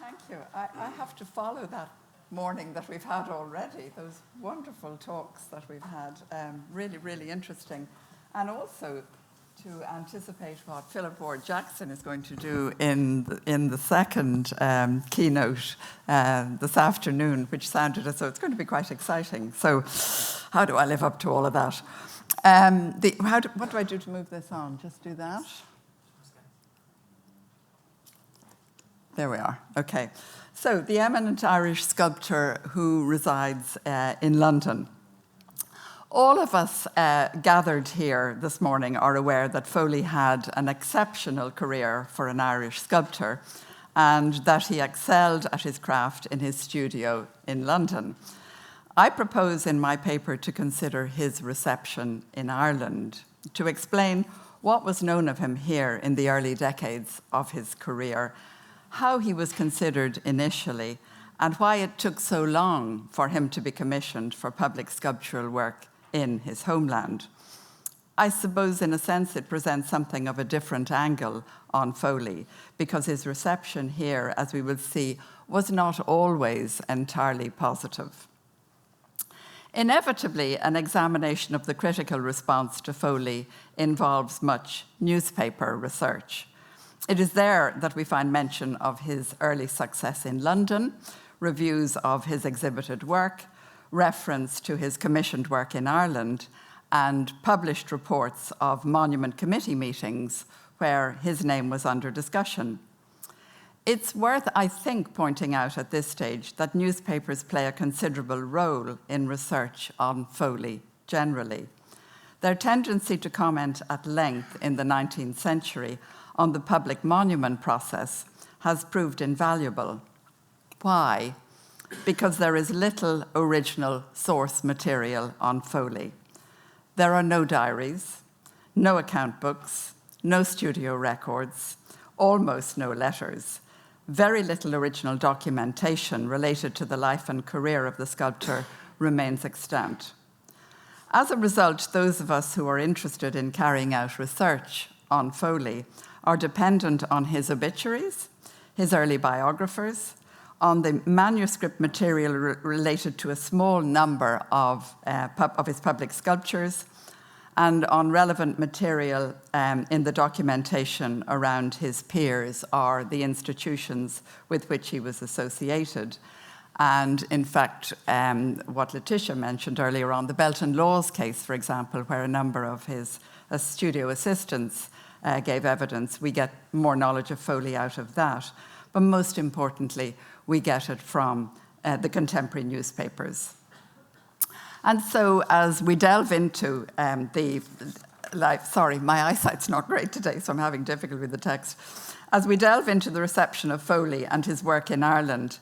Thank you. I have to follow that morning that we've had already, those wonderful talks that we've had, really, really interesting. And also to anticipate what Philip Ward Jackson is going to do in the second keynote this afternoon, which sounded as though it's going to be quite exciting. So how do I live up to all of that? What do I do to move this on? Just do that? There we are. Okay. So the eminent Irish sculptor who resides in London. All of us gathered here this morning are aware that Foley had an exceptional career for an Irish sculptor and that he excelled at his craft in his studio in London. I propose in my paper to consider his reception in Ireland, to explain what was known of him here in the early decades of his career, how he was considered initially, and why it took so long for him to be commissioned for public sculptural work in his homeland. I suppose, in a sense, it presents something of a different angle on Foley, because his reception here, as we will see, was not always entirely positive. Inevitably, an examination of the critical response to Foley involves much newspaper research. It is there that we find mention of his early success in London, reviews of his exhibited work, reference to his commissioned work in Ireland, and published reports of Monument Committee meetings where his name was under discussion. It's worth, I think, pointing out at this stage that newspapers play a considerable role in research on Foley generally. Their tendency to comment at length in the 19th century on the public monument process has proved invaluable. Why? Because there is little original source material on Foley. There are no diaries, no account books, no studio records, almost no letters, very little original documentation related to the life and career of the sculptor remains extant. As a result, those of us who are interested in carrying out research on Foley are dependent on his obituaries, his early biographers, on the manuscript material related to a small number of his public sculptures, and on relevant material in the documentation around his peers or the institutions with which he was associated. And in fact, what Letitia mentioned earlier on, the Belton Laws case, for example, where a number of his studio assistants gave evidence, we get more knowledge of Foley out of that. But most importantly, we get it from the contemporary newspapers. And so as we delve into the life, sorry, my eyesight's not great today, so I'm having difficulty with the text. As we delve into the reception of Foley and his work in Ireland,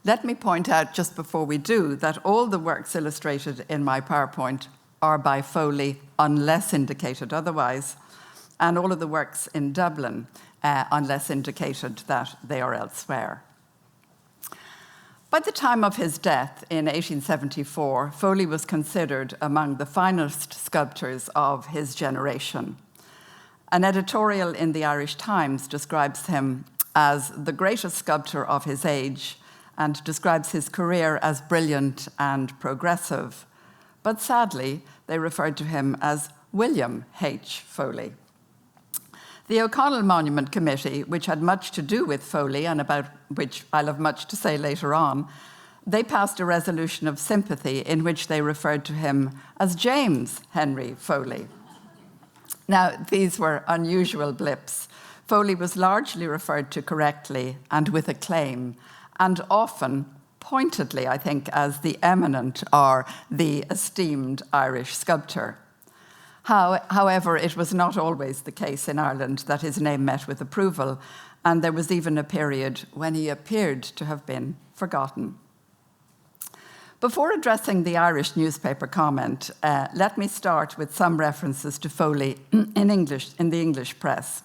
let me point out just before we do that all the works illustrated in my PowerPoint are by Foley unless indicated otherwise, and all of the works in Dublin unless indicated that they are elsewhere. By the time of his death in 1874, Foley was considered among the finest sculptors of his generation. An editorial in the Irish Times describes him as the greatest sculptor of his age and describes his career as brilliant and progressive. But sadly, they referred to him as William H. Foley. The O'Connell Monument Committee, which had much to do with Foley and about which I'll have much to say later on, they passed a resolution of sympathy in which they referred to him as James Henry Foley. Now, these were unusual blips. Foley was largely referred to correctly and with acclaim, and often pointedly, I think, as the eminent or the esteemed Irish sculptor. However, it was not always the case in Ireland that his name met with approval, and there was even a period when he appeared to have been forgotten. Before addressing the Irish newspaper comment, let me start with some references to Foley in the English press.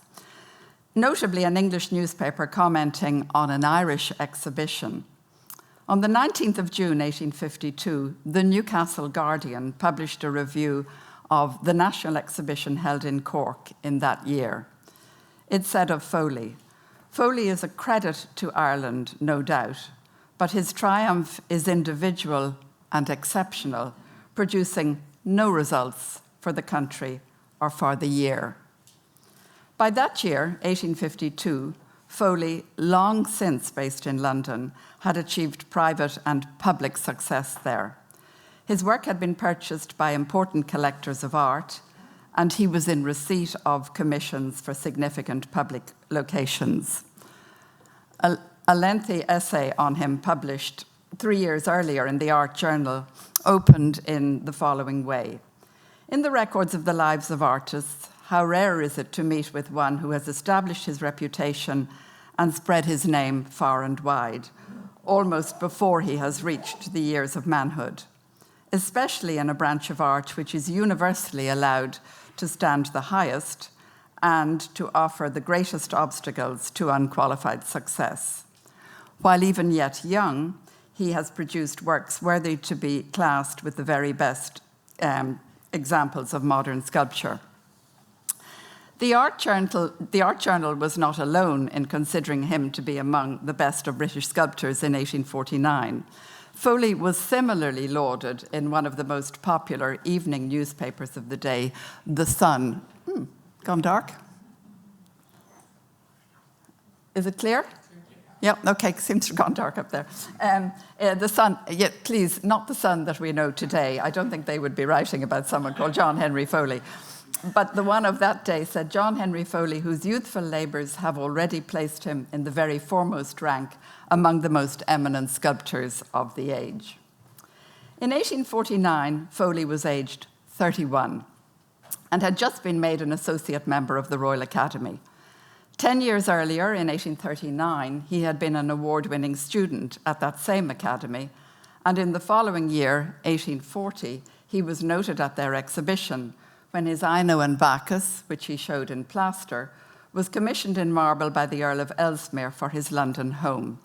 Notably, an English newspaper commenting on an Irish exhibition. On the 19th of June, 1852, the Newcastle Guardian published a review of the national exhibition held in Cork in that year. It said of Foley, Foley is a credit to Ireland, no doubt, but his triumph is individual and exceptional, producing no results for the country or for the year. By that year, 1852, Foley, long since based in London, had achieved private and public success there. His work had been purchased by important collectors of art, and he was in receipt of commissions for significant public locations. A lengthy essay on him published 3 years earlier in the Art Journal opened in the following way. In the records of the lives of artists, how rare is it to meet with one who has established his reputation and spread his name far and wide, almost before he has reached the years of manhood, especially in a branch of art which is universally allowed to stand the highest and to offer the greatest obstacles to unqualified success. While even yet young, he has produced works worthy to be classed with the very best examples of modern sculpture. The Art Journal was not alone in considering him to be among the best of British sculptors in 1849. Foley was similarly lauded in one of the most popular evening newspapers of the day, The Sun. Gone dark? Is it clear? Yeah, okay, seems to have gone dark up there. The Sun, yeah, please, not the Sun that we know today. I don't think they would be writing about someone called John Henry Foley. But the one of that day said, John Henry Foley, whose youthful labours have already placed him in the very foremost rank among the most eminent sculptors of the age. In 1849, Foley was aged 31 and had just been made an associate member of the Royal Academy. 10 years earlier, in 1839, he had been an award-winning student at that same academy, and in the following year, 1840, he was noted at their exhibition when his Ino and Bacchus, which he showed in plaster, was commissioned in marble by the Earl of Ellesmere for his London home.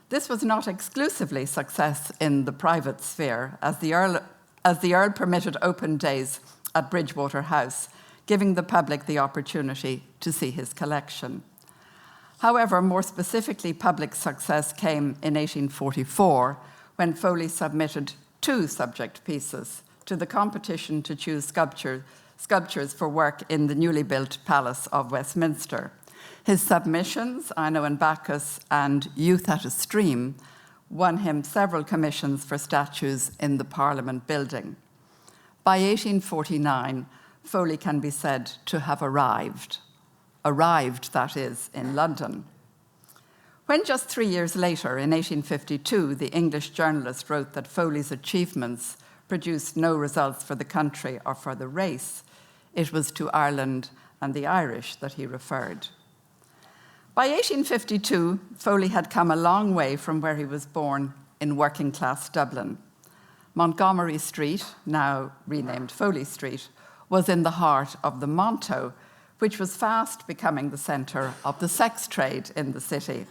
This was not exclusively success in the private sphere, as the Earl permitted open days at Bridgewater House, giving the public the opportunity to see his collection. However, more specifically, public success came in 1844, when Foley submitted 2 subject pieces to the competition to choose sculptures for work in the newly built Palace of Westminster. His submissions, Ino and Bacchus and Youth at a Stream, won him several commissions for statues in the Parliament building. By 1849, Foley can be said to have arrived, that is, in London. When just 3 years later, in 1852, the English journalist wrote that Foley's achievements produced no results for the country or for the race, it was to Ireland and the Irish that he referred. By 1852, Foley had come a long way from where he was born in working-class Dublin. Montgomery Street, now renamed Foley Street, was in the heart of the Monto, which was fast becoming the centre of the sex trade in the city.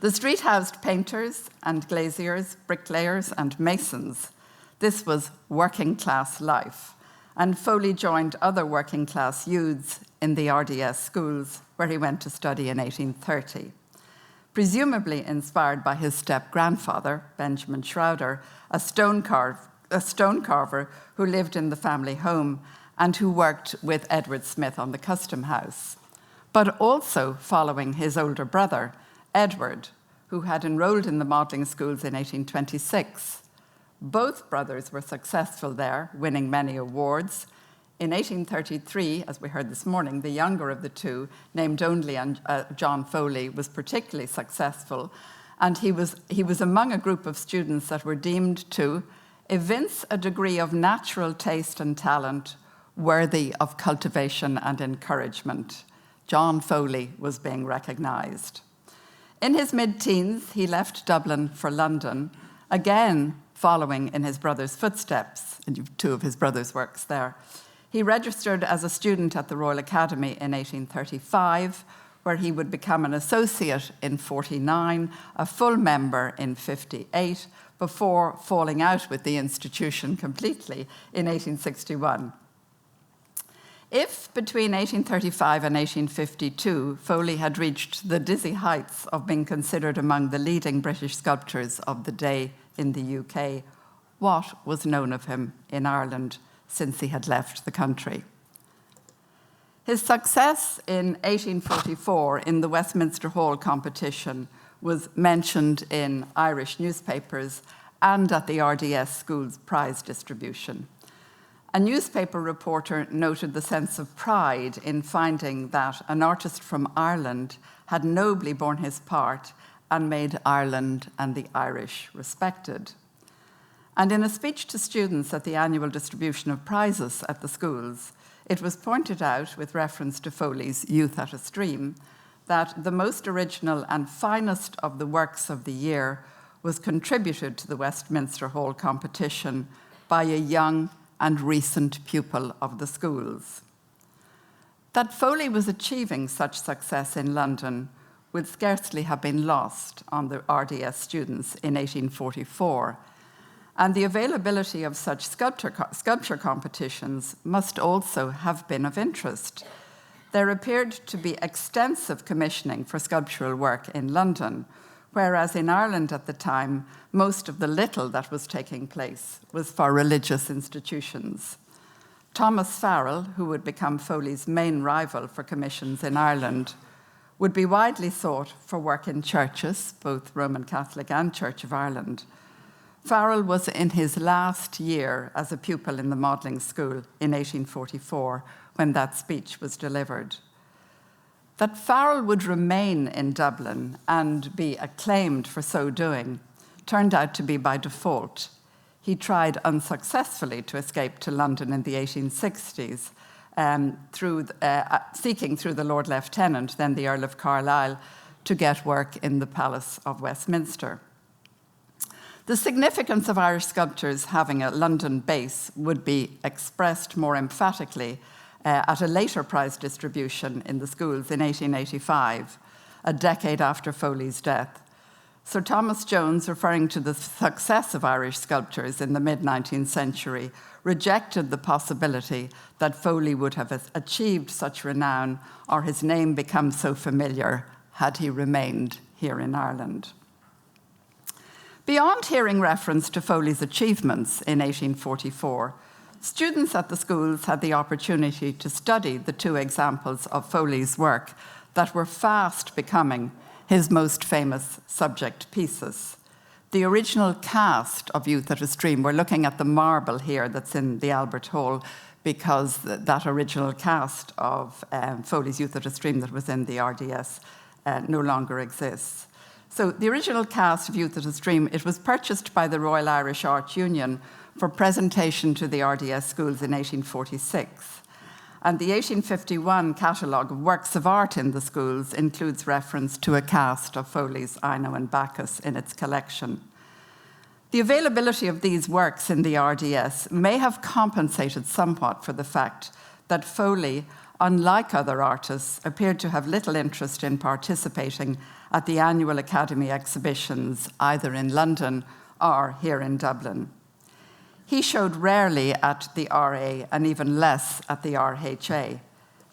The street housed painters and glaziers, bricklayers and masons. This was working-class life, and Foley joined other working-class youths in the RDS schools, where he went to study in 1830. Presumably inspired by his step-grandfather, Benjamin Schrouder, a stone carver who lived in the family home and who worked with Edward Smith on the Custom House, but also following his older brother, Edward, who had enrolled in the modelling schools in 1826. Both brothers were successful there, winning many awards. In 1833, as we heard this morning, the younger of the two, named only John Foley, was particularly successful, and he was among a group of students that were deemed to evince a degree of natural taste and talent worthy of cultivation and encouragement. John Foley was being recognised. In his mid-teens, he left Dublin for London, again following in his brother's footsteps, and 2 of his brother's works there. He registered as a student at the Royal Academy in 1835, where he would become an associate in 49, a full member in 58, before falling out with the institution completely in 1861. If between 1835 and 1852, Foley had reached the dizzy heights of being considered among the leading British sculptors of the day in the UK, what was known of him in Ireland since he had left the country? His success in 1844 in the Westminster Hall competition was mentioned in Irish newspapers and at the RDS School's prize distribution. A newspaper reporter noted the sense of pride in finding that an artist from Ireland had nobly borne his part and made Ireland and the Irish respected. And in a speech to students at the annual distribution of prizes at the schools, it was pointed out, with reference to Foley's Youth at a Stream, that the most original and finest of the works of the year was contributed to the Westminster Hall competition by a young and recent pupil of the schools. That Foley was achieving such success in London would scarcely have been lost on the RDS students in 1844, and the availability of such sculpture competitions must also have been of interest. There appeared to be extensive commissioning for sculptural work in London, whereas in Ireland at the time, most of the little that was taking place was for religious institutions. Thomas Farrell, who would become Foley's main rival for commissions in Ireland, would be widely sought for work in churches, both Roman Catholic and Church of Ireland. Farrell was in his last year as a pupil in the modelling school in 1844 when that speech was delivered. That Farrell would remain in Dublin and be acclaimed for so doing turned out to be by default. He tried unsuccessfully to escape to London in the 1860s, seeking through the Lord Lieutenant, then the Earl of Carlisle, to get work in the Palace of Westminster. The significance of Irish sculptors having a London base would be expressed more emphatically at a later prize distribution in the schools in 1885, a decade after Foley's death. Sir Thomas Jones, referring to the success of Irish sculptors in the mid-19th century, rejected the possibility that Foley would have achieved such renown or his name become so familiar had he remained here in Ireland. Beyond hearing reference to Foley's achievements in 1844, students at the schools had the opportunity to study the two examples of Foley's work that were fast becoming his most famous subject pieces. The original cast of Youth at a Stream, we're looking at the marble here that's in the Albert Hall, because that original cast of Foley's Youth at a Stream that was in the RDS no longer exists. So the original cast of Youth at a Stream, it was purchased by the Royal Irish Art Union for presentation to the RDS schools in 1846. And the 1851 catalogue of works of art in the schools includes reference to a cast of Foley's Ino and Bacchus in its collection. The availability of these works in the RDS may have compensated somewhat for the fact that Foley, unlike other artists, appeared to have little interest in participating at the annual Academy exhibitions, either in London or here in Dublin. He showed rarely at the RA and even less at the RHA.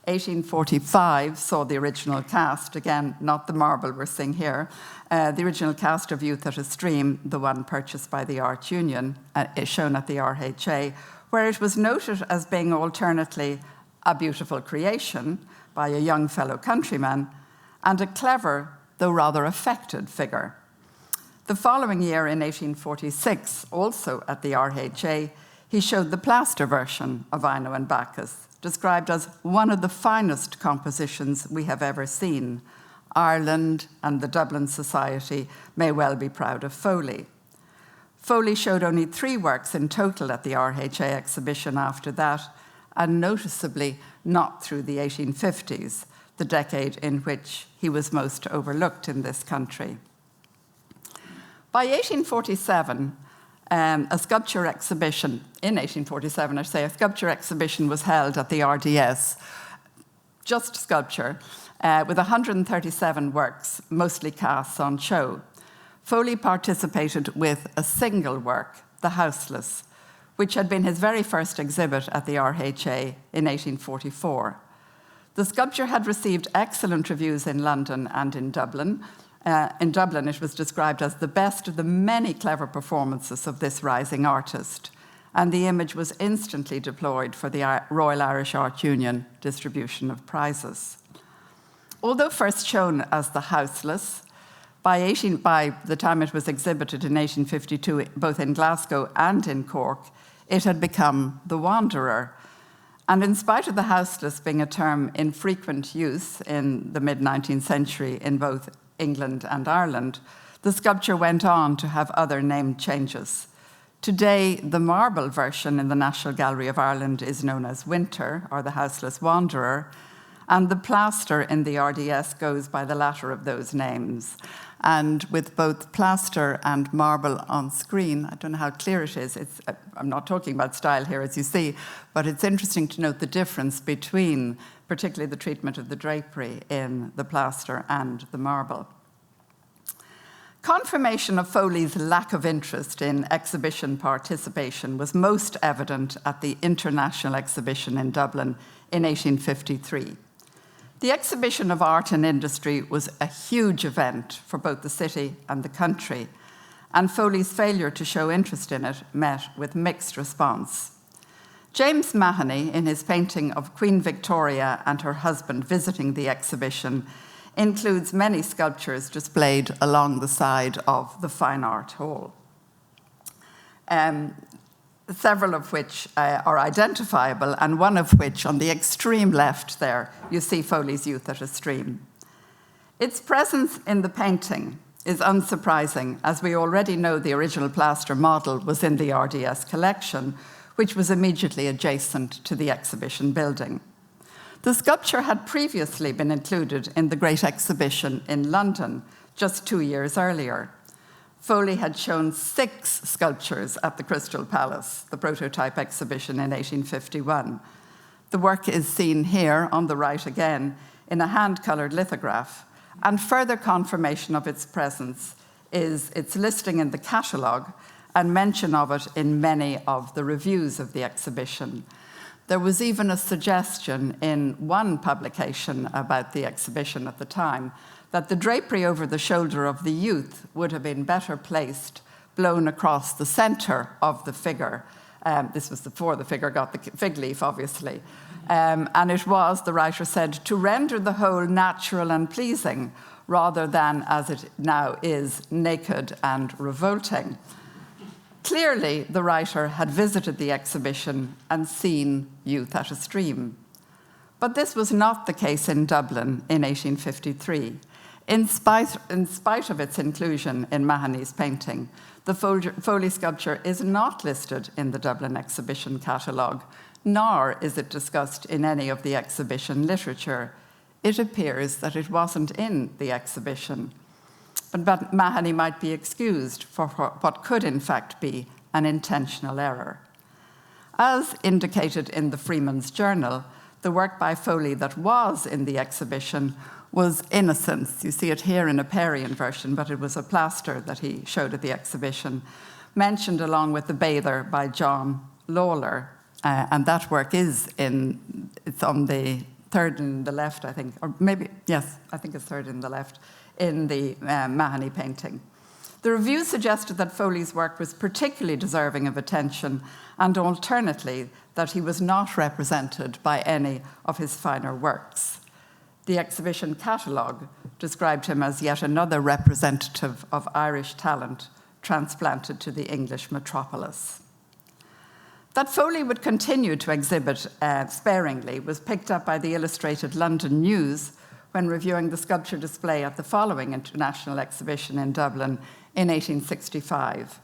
1845 saw the original cast, again, not the marble we're seeing here, the original cast of Youth at a Stream, the one purchased by the Art Union, is shown at the RHA, where it was noted as being alternately a beautiful creation by a young fellow countryman and a clever, though rather affected figure. The following year, in 1846, also at the RHA, he showed the plaster version of Ino and Bacchus, described as one of the finest compositions we have ever seen. Ireland and the Dublin Society may well be proud of Foley. Foley showed only 3 works in total at the RHA exhibition after that, and noticeably not through the 1850s, the decade in which he was most overlooked in this country. By 1847, a sculpture exhibition, in 1847, I say, a sculpture exhibition was held at the RDS, just sculpture, with 137 works, mostly casts, on show. Foley participated with a single work, The Houseless, which had been his very first exhibit at the RHA in 1844. The sculpture had received excellent reviews in London and in Dublin. In Dublin, it was described as the best of the many clever performances of this rising artist, and the image was instantly deployed for the Royal Irish Art Union distribution of prizes. Although first shown as the Houseless, by the time it was exhibited in 1852, both in Glasgow and in Cork, it had become the Wanderer. And in spite of the Houseless being a term in frequent use in the mid-19th century in both England and Ireland, the sculpture went on to have other name changes. Today, the marble version in the National Gallery of Ireland is known as Winter, or the Houseless Wanderer, and the plaster in the RDS goes by the latter of those names. And with both plaster and marble on screen, I don't know how clear it is. I'm not talking about style here, as you see, but it's interesting to note the difference between particularly the treatment of the drapery in the plaster and the marble. Confirmation of Foley's lack of interest in exhibition participation was most evident at the International Exhibition in Dublin in 1853. The exhibition of art and industry was a huge event for both the city and the country, and Foley's failure to show interest in it met with mixed response. James Mahony, in his painting of Queen Victoria and her husband visiting the exhibition, includes many sculptures displayed along the side of the Fine Art Hall, several of which are identifiable, and one of which, on the extreme left there, you see Foley's Youth at a Stream. Its presence in the painting is unsurprising, as we already know the original plaster model was in the RDS collection, which was immediately adjacent to the exhibition building. The sculpture had previously been included in the Great Exhibition in London just 2 years earlier. Foley had shown 6 sculptures at the Crystal Palace, the prototype exhibition in 1851. The work is seen here on the right again in a hand-colored lithograph, and further confirmation of its presence is its listing in the catalogue and mention of it in many of the reviews of the exhibition. There was even a suggestion in one publication about the exhibition at the time that the drapery over the shoulder of the youth would have been better placed, blown across the center of the figure. This was before the figure got the fig leaf, obviously. And it was, the writer said, to render the whole natural and pleasing, rather than, as it now is, naked and revolting. Clearly, the writer had visited the exhibition and seen Youth at a Stream. But this was not the case in Dublin in 1853. In spite of its inclusion in Mahony's painting, the Foley sculpture is not listed in the Dublin exhibition catalogue, nor is it discussed in any of the exhibition literature. It appears that it wasn't in the exhibition. But Mahony might be excused for what could in fact be an intentional error. As indicated in the Freeman's Journal, the work by Foley that was in the exhibition was Innocence. You see it here in a Parian version, but it was a plaster that he showed at the exhibition, mentioned along with The Bather by John Lawler. And that work it's on the third in the left, I think, or maybe, yes, I think it's third in the left, in the Mahony painting. The review suggested that Foley's work was particularly deserving of attention, and alternately, that he was not represented by any of his finer works. The exhibition catalogue described him as yet another representative of Irish talent transplanted to the English metropolis. That Foley would continue to exhibit sparingly was picked up by the Illustrated London News when reviewing the sculpture display at the following international exhibition in Dublin in 1865.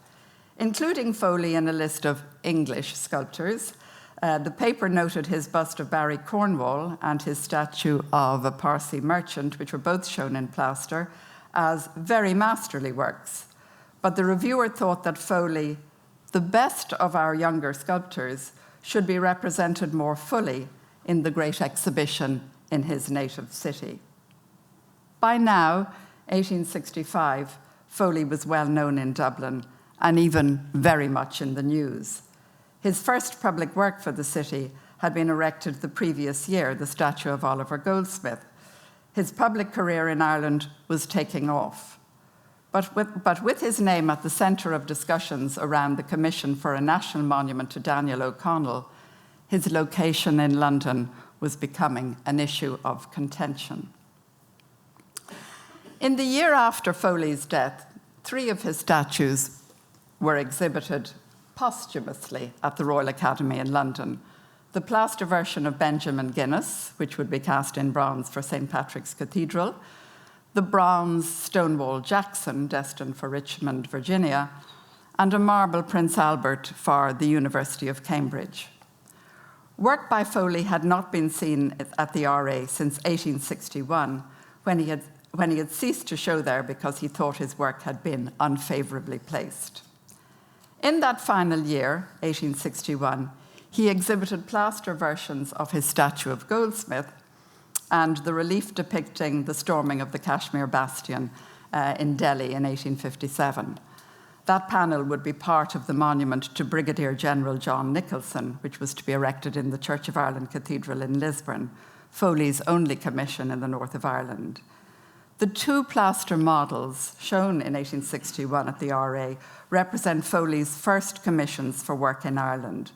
Including Foley in a list of English sculptors, the paper noted his bust of Barry Cornwall and his statue of a Parsi merchant, which were both shown in plaster, as very masterly works. But the reviewer thought that Foley, the best of our younger sculptors, should be represented more fully in the great exhibition in his native city. By now, 1865, Foley was well known in Dublin and even very much in the news. His first public work for the city had been erected the previous year, the statue of Oliver Goldsmith. His public career in Ireland was taking off. But with his name at the centre of discussions around the commission for a national monument to Daniel O'Connell, his location in London was becoming an issue of contention. In the year after Foley's death, 3 of his statues were exhibited posthumously at the Royal Academy in London. The plaster version of Benjamin Guinness, which would be cast in bronze for St. Patrick's Cathedral, the bronze Stonewall Jackson, destined for Richmond, Virginia, and a marble Prince Albert for the University of Cambridge. Work by Foley had not been seen at the RA since 1861, when he had ceased to show there because he thought his work had been unfavourably placed. In that final year, 1861, he exhibited plaster versions of his statue of Goldsmith and the relief depicting the storming of the Kashmir Bastion in Delhi in 1857. That panel would be part of the monument to Brigadier General John Nicholson, which was to be erected in the Church of Ireland Cathedral in Lisburn, Foley's only commission in the north of Ireland. The 2 plaster models shown in 1861 at the RA represent Foley's first commissions for work in Ireland.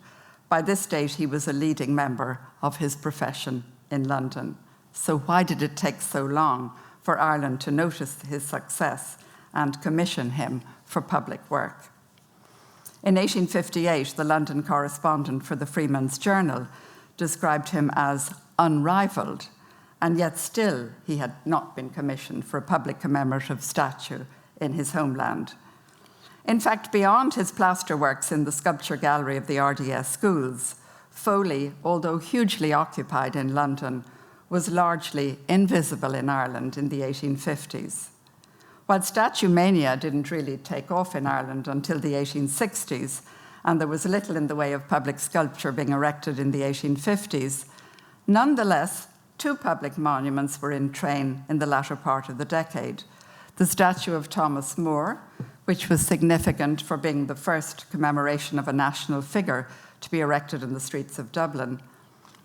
By this date, he was a leading member of his profession in London. So why did it take so long for Ireland to notice his success and commission him for public work? In 1858, the London correspondent for the Freeman's Journal described him as unrivaled, and yet still he had not been commissioned for a public commemorative statue in his homeland. In fact, beyond his plaster works in the sculpture gallery of the RDS schools, Foley, although hugely occupied in London, was largely invisible in Ireland in the 1850s. While statue mania didn't really take off in Ireland until the 1860s, and there was little in the way of public sculpture being erected in the 1850s, nonetheless, 2 public monuments were in train in the latter part of the decade. The statue of Thomas More, which was significant for being the first commemoration of a national figure to be erected in the streets of Dublin,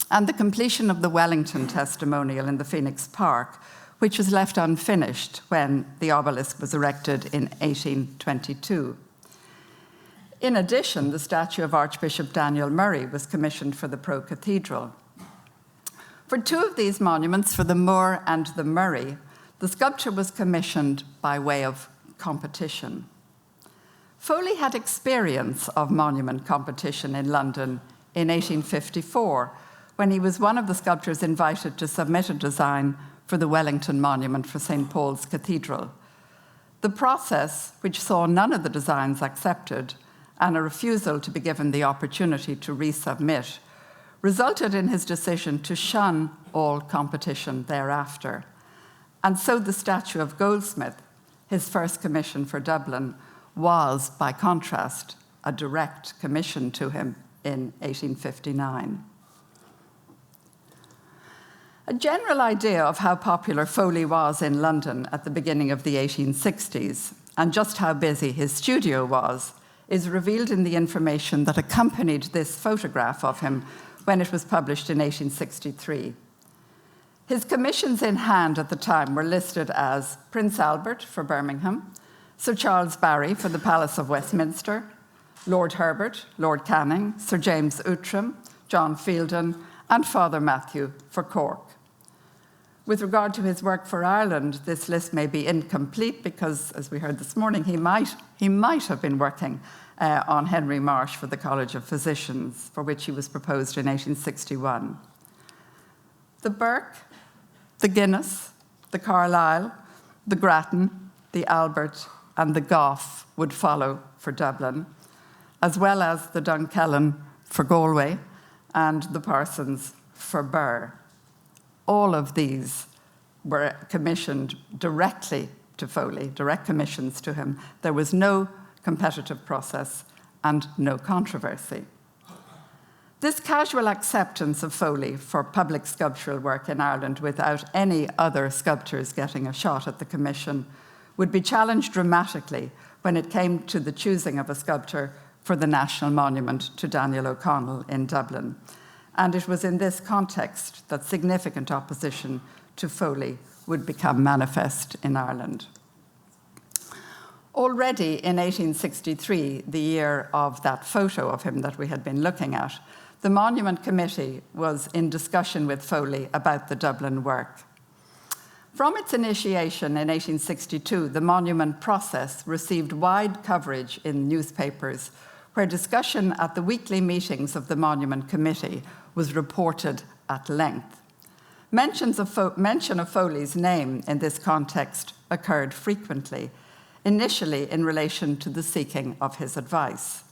and the completion of the Wellington testimonial in the Phoenix Park, which was left unfinished when the obelisk was erected in 1822. In addition, the statue of Archbishop Daniel Murray was commissioned for the Pro Cathedral. For 2 of these monuments, for the Moore and the Murray, the sculpture was commissioned by way of competition. Foley had experience of monument competition in London in 1854, when he was one of the sculptors invited to submit a design for the Wellington Monument for St. Paul's Cathedral. The process, which saw none of the designs accepted and a refusal to be given the opportunity to resubmit, resulted in his decision to shun all competition thereafter. And so the statue of Goldsmith, his first commission for Dublin, was, by contrast, a direct commission to him in 1859. A general idea of how popular Foley was in London at the beginning of the 1860s, and just how busy his studio was, is revealed in the information that accompanied this photograph of him when it was published in 1863. His commissions in hand at the time were listed as Prince Albert for Birmingham, Sir Charles Barry for the Palace of Westminster, Lord Herbert, Lord Canning, Sir James Outram, John Fielden, and Father Matthew for Cork. With regard to his work for Ireland, this list may be incomplete because, as we heard this morning, he might have been working on Henry Marsh for the College of Physicians, for which he was proposed in 1861. The Burke, the Guinness, the Carlisle, the Grattan, the Albert, and the Gough would follow for Dublin, as well as the Dunkellen for Galway and the Parsons for Birr. All of these were commissioned directly to Foley, direct commissions to him. There was no competitive process and no controversy. This casual acceptance of Foley for public sculptural work in Ireland without any other sculptors getting a shot at the commission would be challenged dramatically when it came to the choosing of a sculptor for the National Monument to Daniel O'Connell in Dublin. And it was in this context that significant opposition to Foley would become manifest in Ireland. Already in 1863, the year of that photo of him that we had been looking at, the Monument Committee was in discussion with Foley about the Dublin work. From its initiation in 1862, the monument process received wide coverage in newspapers, where discussion at the weekly meetings of the Monument Committee was reported at length. Mention of Foley's name in this context occurred frequently, initially in relation to the seeking of his advice.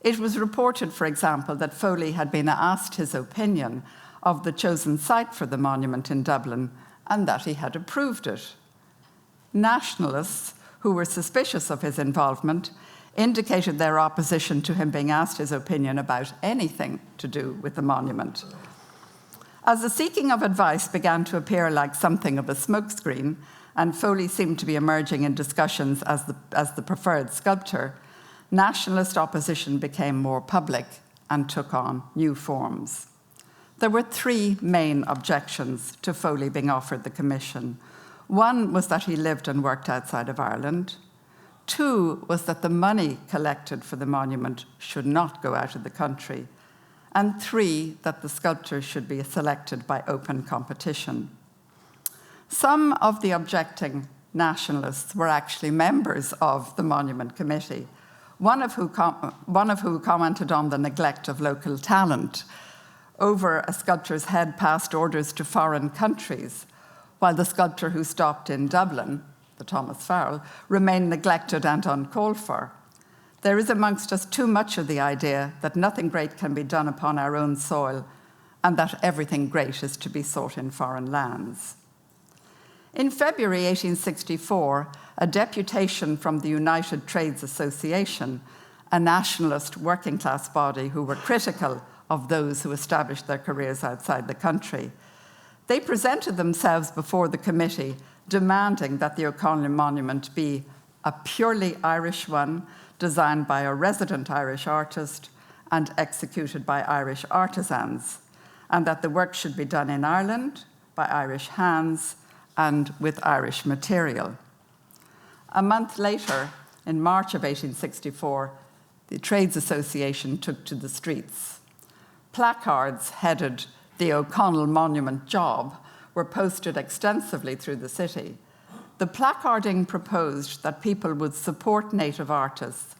It was reported, for example, that Foley had been asked his opinion of the chosen site for the monument in Dublin and that he had approved it. Nationalists, who were suspicious of his involvement, indicated their opposition to him being asked his opinion about anything to do with the monument. As the seeking of advice began to appear like something of a smokescreen, and Foley seemed to be emerging in discussions as the preferred sculptor, nationalist opposition became more public and took on new forms. There were three main objections to Foley being offered the commission. One was that he lived and worked outside of Ireland. Two was that the money collected for the monument should not go out of the country. And three, that the sculptor should be selected by open competition. Some of the objecting nationalists were actually members of the Monument Committee, one of who commented on the neglect of local talent. Over a sculptor's head passed orders to foreign countries, while the sculptor who stopped in Dublin, the Thomas Farrell, remained neglected and uncalled for. There is amongst us too much of the idea that nothing great can be done upon our own soil and that everything great is to be sought in foreign lands. In February 1864, a deputation from the United Trades Association, a nationalist working class body who were critical of those who established their careers outside the country, they presented themselves before the committee demanding that the O'Connell Monument be a purely Irish one, designed by a resident Irish artist and executed by Irish artisans, and that the work should be done in Ireland by Irish hands and with Irish material. A month later, in March of 1864, the Trades Association took to the streets. Placards headed "The O'Connell Monument Job" were posted extensively through the city. The placarding proposed that people would support native artists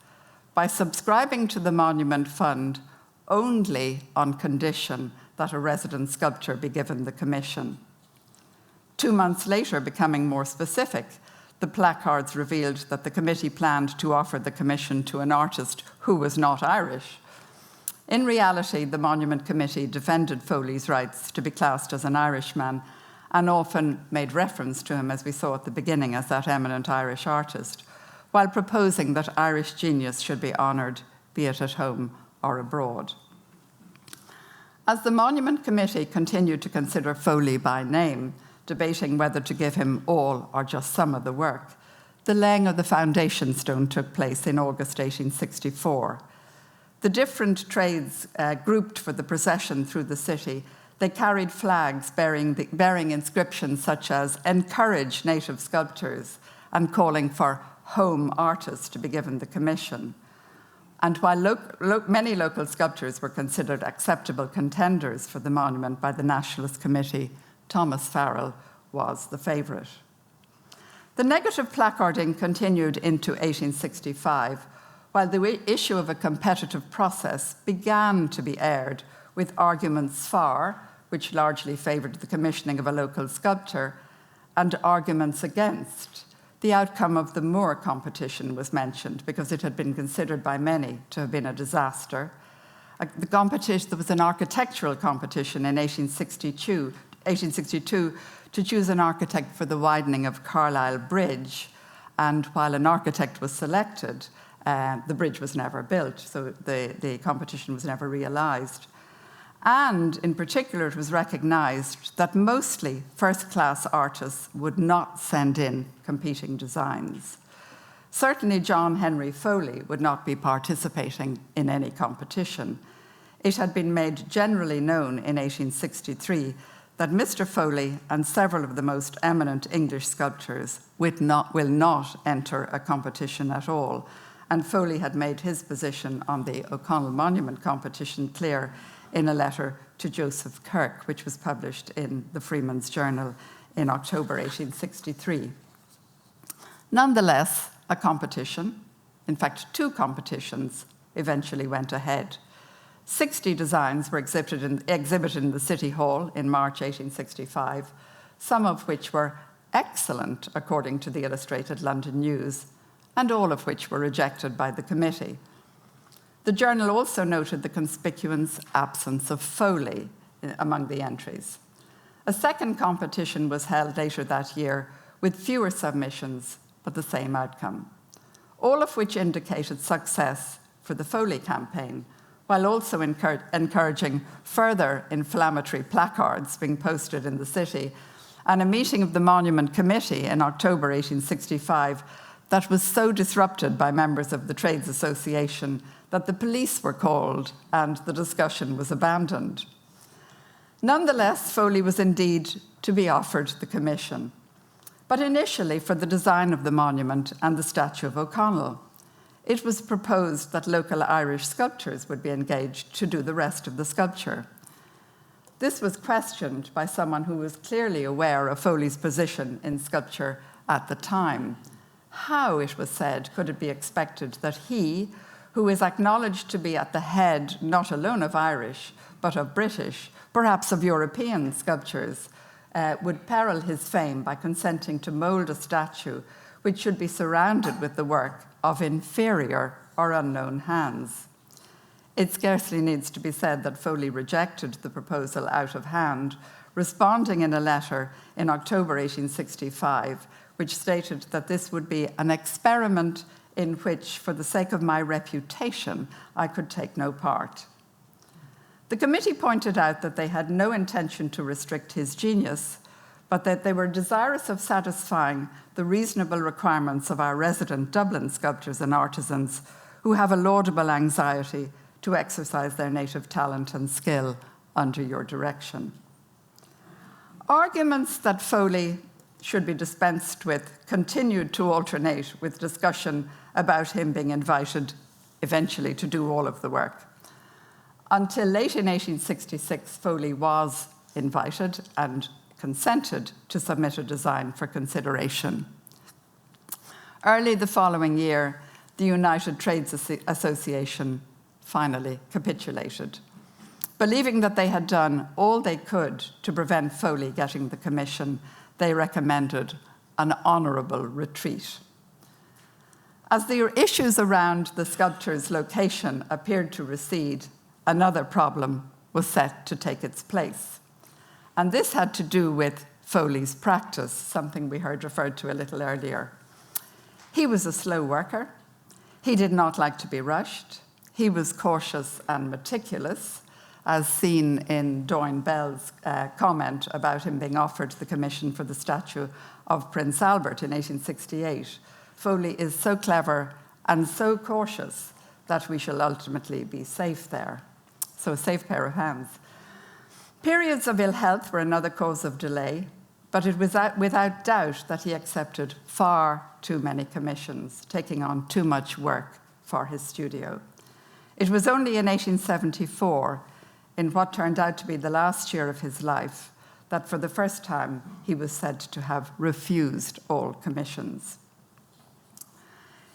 by subscribing to the Monument Fund only on condition that a resident sculptor be given the commission. 2 months later, becoming more specific, the placards revealed that the committee planned to offer the commission to an artist who was not Irish. In reality, the Monument Committee defended Foley's rights to be classed as an Irishman and often made reference to him, as we saw at the beginning, as that eminent Irish artist, while proposing that Irish genius should be honoured, be it at home or abroad. As the Monument Committee continued to consider Foley by name, debating whether to give him all or just some of the work, the laying of the foundation stone took place in August 1864. The different trades grouped for the procession through the city. They carried flags bearing inscriptions such as "Encourage native sculptors" and calling for home artists to be given the commission. And while many local sculptors were considered acceptable contenders for the monument by the Nationalist Committee, Thomas Farrell was the favourite. The negative placarding continued into 1865, while the issue of a competitive process began to be aired with arguments for, which largely favoured the commissioning of a local sculptor, and arguments against. The outcome of the Moore competition was mentioned because it had been considered by many to have been a disaster. There was an architectural competition in 1862 to choose an architect for the widening of Carlisle Bridge, and while an architect was selected, the bridge was never built, so the competition was never realised. And in particular, it was recognised that mostly first-class artists would not send in competing designs. Certainly John Henry Foley would not be participating in any competition. It had been made generally known in 1863 that Mr. Foley and several of the most eminent English sculptors will not enter a competition at all, and Foley had made his position on the O'Connell Monument competition clear in a letter to Joseph Kirk, which was published in the Freeman's Journal in October 1863. Nonetheless, a competition, in fact 2 competitions, eventually went ahead. 60 designs were exhibited in the City Hall in March 1865, some of which were excellent according to the Illustrated London News, and all of which were rejected by the committee. The journal also noted the conspicuous absence of Foley among the entries. A second competition was held later that year with fewer submissions, but the same outcome, all of which indicated success for the Foley campaign, while also encouraging further inflammatory placards being posted in the city, and a meeting of the Monument Committee in October 1865 that was so disrupted by members of the Trades Association that the police were called and the discussion was abandoned. Nonetheless, Foley was indeed to be offered the commission, but initially for the design of the monument and the statue of O'Connell. It was proposed that local Irish sculptors would be engaged to do the rest of the sculpture. This was questioned by someone who was clearly aware of Foley's position in sculpture at the time. How, it was said, could it be expected that he, who is acknowledged to be at the head not alone of Irish, but of British, perhaps of European sculptures, would peril his fame by consenting to mould a statue which should be surrounded with the work of inferior or unknown hands? It scarcely needs to be said that Foley rejected the proposal out of hand, responding in a letter in October 1865, which stated that this would be an experiment in which, for the sake of my reputation, I could take no part. The committee pointed out that they had no intention to restrict his genius, but that they were desirous of satisfying the reasonable requirements of our resident Dublin sculptors and artisans who have a laudable anxiety to exercise their native talent and skill under your direction. Arguments that Foley should be dispensed with continued to alternate with discussion about him being invited eventually to do all of the work. Until late in 1866, Foley was invited and consented to submit a design for consideration. Early the following year, the United Trades Association finally capitulated, believing that they had done all they could to prevent Foley getting the commission. They recommended an honourable retreat. As the issues around the sculpture's location appeared to recede, another problem was set to take its place. And this had to do with Foley's practice, something we heard referred to a little earlier. He was a slow worker. He did not like to be rushed. He was cautious and meticulous, as seen in Doyne Bell's comment about him being offered the commission for the statue of Prince Albert in 1868. Foley is so clever and so cautious that we shall ultimately be safe there. So a safe pair of hands. Periods of ill health were another cause of delay, but it was without doubt that he accepted far too many commissions, taking on too much work for his studio. It was only in 1874, in what turned out to be the last year of his life, that for the first time he was said to have refused all commissions.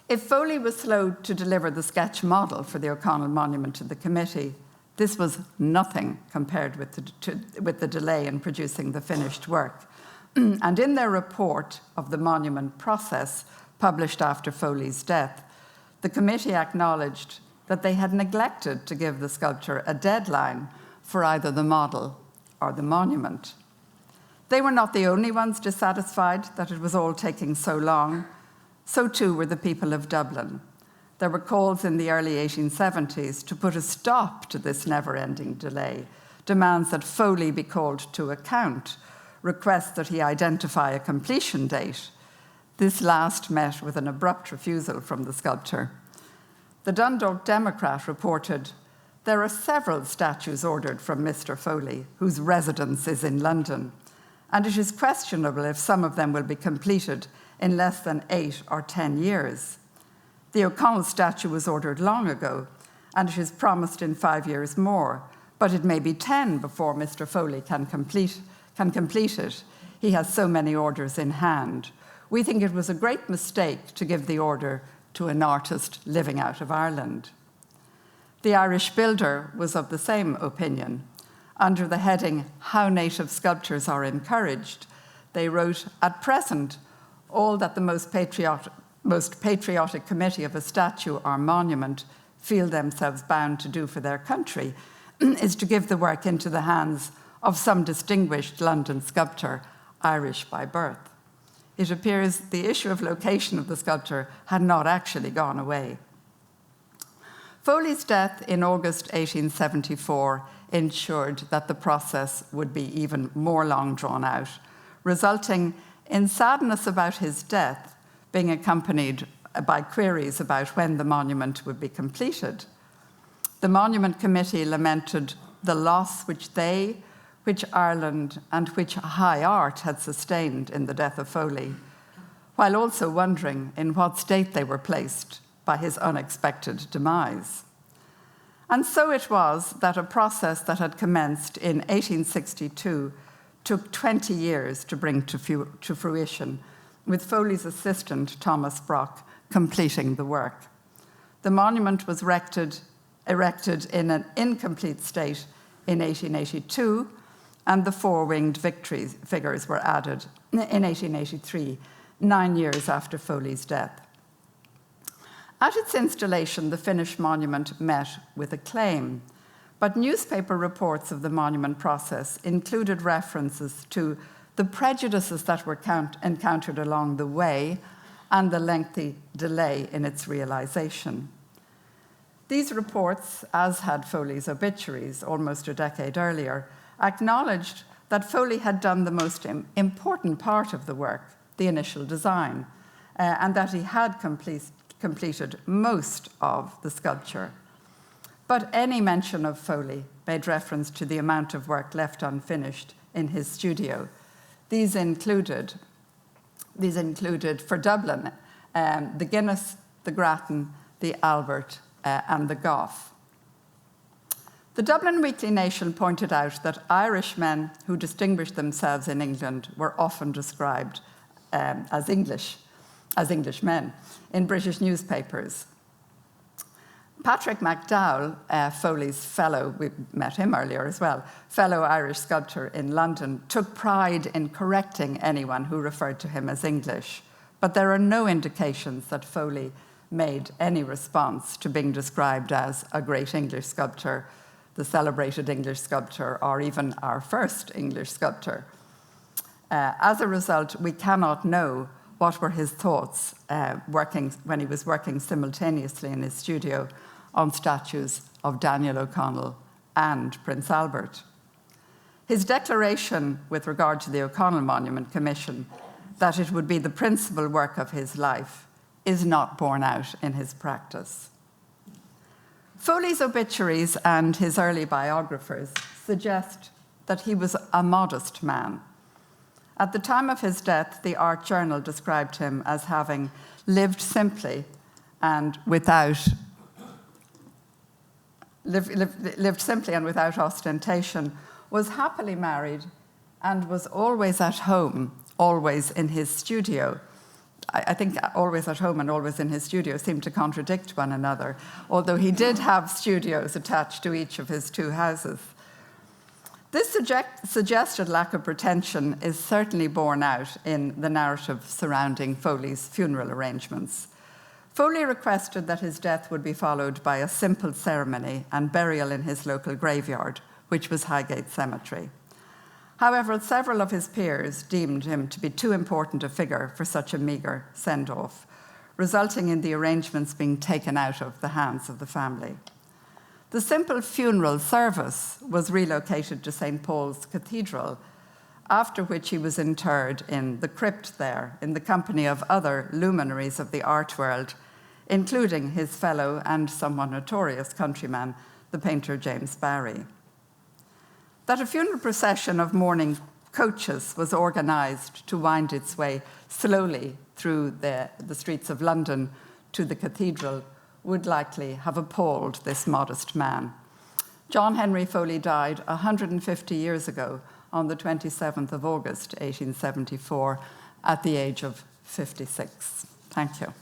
If Foley was slow to deliver the sketch model for the O'Connell Monument to the committee, this was nothing compared with the delay in producing the finished work. And in their report of the monument process, published after Foley's death, the committee acknowledged that they had neglected to give the sculptor a deadline for either the model or the monument. They were not the only ones dissatisfied that it was all taking so long. So too were the people of Dublin. There were calls in the early 1870s to put a stop to this never-ending delay, demands that Foley be called to account, requests that he identify a completion date. This last met with an abrupt refusal from the sculptor. The Dundalk Democrat reported, "There are several statues ordered from Mr. Foley, whose residence is in London, and it is questionable if some of them will be completed in less than 8 or 10 years. The O'Connell statue was ordered long ago, and it is promised in 5 years more, but it may be 10 before Mr. Foley can complete it. He has so many orders in hand. We think it was a great mistake to give the order to an artist living out of Ireland." The Irish Builder was of the same opinion. Under the heading, "How Native Sculptures Are Encouraged," they wrote, "At present, all that the most patriotic committee of a statue or monument feel themselves bound to do for their country is to give the work into the hands of some distinguished London sculptor, Irish by birth." It appears the issue of location of the sculpture had not actually gone away. Foley's death in August 1874 ensured that the process would be even more long drawn out, resulting in sadness about his death being accompanied by queries about when the monument would be completed. The Monument Committee lamented the loss which Ireland, and which high art had sustained in the death of Foley, while also wondering in what state they were placed by his unexpected demise. And so it was that a process that had commenced in 1862 took 20 years to bring to fruition, with Foley's assistant, Thomas Brock, completing the work. The monument was erected in an incomplete state in 1882, and the 4-winged figures were added in 1883, 9 years after Foley's death. At its installation, the finished monument met with acclaim, but newspaper reports of the monument process included references to the prejudices that were encountered along the way and the lengthy delay in its realization. These reports, as had Foley's obituaries almost a decade earlier, acknowledged that Foley had done the most important part of the work, the initial design, and that he had completed most of the sculpture. But any mention of Foley made reference to the amount of work left unfinished in his studio. These included for Dublin, the Guinness, the Grattan, the Albert, and the Gough. The Dublin Weekly Nation pointed out that Irishmen who distinguished themselves in England were often described as Englishmen in British newspapers. Patrick MacDowell, Foley's fellow, we met him earlier as well, fellow Irish sculptor in London, took pride in correcting anyone who referred to him as English, but there are no indications that Foley made any response to being described as a great English sculptor, the celebrated English sculptor, or even our first English sculptor. As a result, we cannot know what were his thoughts when he was working simultaneously in his studio on statues of Daniel O'Connell and Prince Albert. His declaration with regard to the O'Connell Monument Commission that it would be the principal work of his life is not borne out in his practice. Foley's obituaries and his early biographers suggest that he was a modest man. At the time of his death, the Art Journal described him as having lived simply and without ostentation, was happily married, and was always at home, always in his studio. I think always at home and always in his studio seem to contradict one another, although he did have studios attached to each of his 2 houses. This suggested lack of pretension is certainly borne out in the narrative surrounding Foley's funeral arrangements. Foley requested that his death would be followed by a simple ceremony and burial in his local graveyard, which was Highgate Cemetery. However, several of his peers deemed him to be too important a figure for such a meagre send-off, resulting in the arrangements being taken out of the hands of the family. The simple funeral service was relocated to St. Paul's Cathedral, after which he was interred in the crypt there in the company of other luminaries of the art world, including his fellow and somewhat notorious countryman, the painter James Barry. That a funeral procession of mourning coaches was organised to wind its way slowly through the streets of London to the cathedral would likely have appalled this modest man. John Henry Foley died 150 years ago on the 27th of August, 1874, at the age of 56. Thank you.